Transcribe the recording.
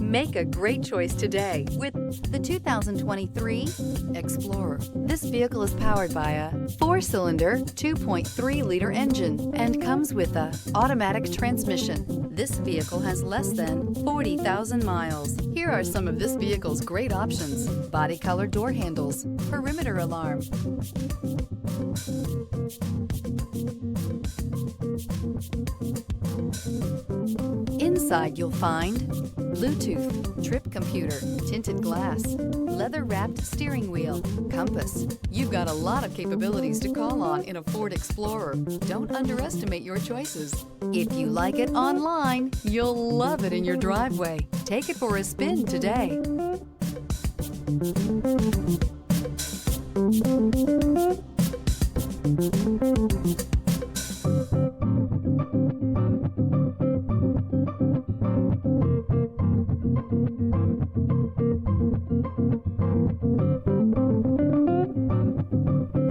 Make a great choice today with the 2023 Explorer. This vehicle is powered by a 4-cylinder, 2.3-liter engine and comes with a automatic transmission. This vehicle has less than 40,000 miles. Here are some of this vehicle's great options: body color door handles, perimeter alarm, inside you'll find Bluetooth, trip computer, tinted glass, leather-wrapped steering wheel, compass. You've got a lot of capabilities to call on in a Ford Explorer. Don't underestimate your choices. If you like it online, you'll love it in your driveway. Take it for a spin today.